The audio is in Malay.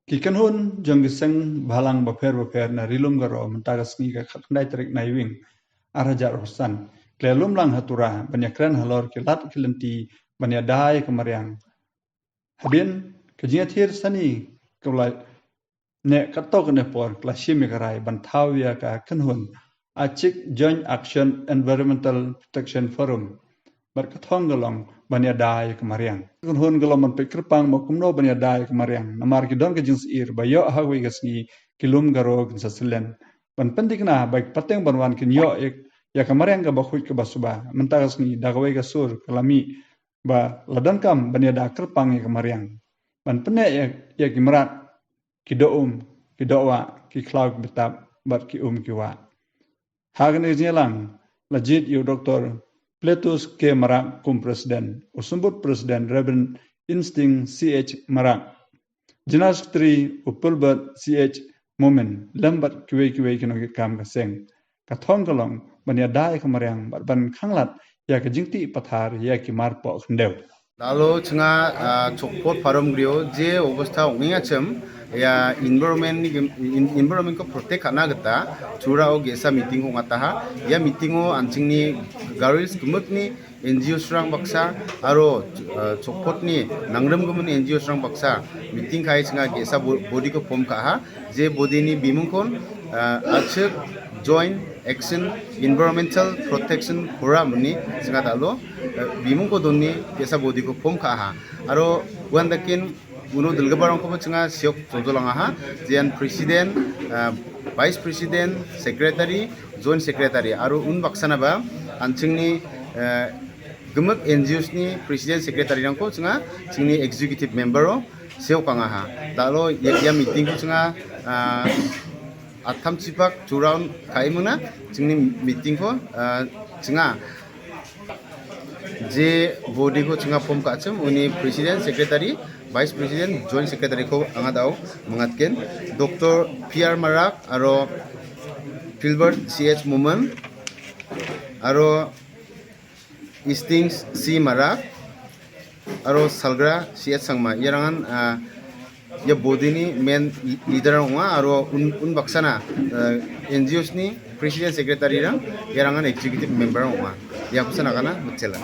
Kikan hun jong giseng balang baper na rilum garo mentagas ngi ka khandai trik nai wing arajar hosan klelum lang hatura banyakran halor kilat kilenti banyadai kemaryang habin kejinga thir sani kula ne katok ne por klashim karai bantawia ka kanhun achik joint action environmental protection forum berkathong galong banyadai kemaryang kanhun galong man pekrpang makumno banyadai kemaryang namar kidon ke jins ir bayo hawi gasni kilum garo sasilen ban pentikna baik pateng banwan kin yo ek ya kemaryang ga bakhut ke basuba mentagas ni dagawai ga sur kalami ba ladan kam banyada kerpang ya kemaryang ban pene ya kimrat kidoum kidowa ki cloud betap bat ki kiwa hagan iznielang legit yu doktor Pletus K. Marak kum presiden usumbut presiden Reverend Insting CH Marak Jenas Tri Upulbat CH Momen lambat kiwe kino kam kaseng kathong kalong banya dai kemaryang ban khanglat ya ke jingti pathar ya ki marpo khndew Lalu cenga cokpot parom griyo je obostha ongengachim ya environment ko protect kana gata chura o gesa meeting ho ngataha ya meeting o anchingni garis gumukni NGO srang baksa aro cokpot ni nangrem gumun NGO srang baksa meeting kai cenga gesa body ko pom kaha je body ni bimungkon achuk joint action environmental protection forum ni cenga dalo bimung ko donni gesa body ko pom kaha aro wandakin uno dilgabarong ko cenga siok jojolanga ha jian president vice president secretary joint secretary aro un baksana ba anchingni gemuk NGOs ni president secretary rangko cenga cingni executive member o siok kanga ha dalo ya meeting ko cenga atam cipak juraun kaimuna cingni meeting ko cenga je body ko cenga pom kacem uni president secretary vice president joint secretary ko anga dau mengatken Dr. PR Marak aro Filbert CH Momen aro Istings C Marak aro Salgra CH Sangma yarangan ya body ni main leader ongwa aro un baksana NGOs ni president secretary rang yarangan executive member ongwa ya kusana kana mutela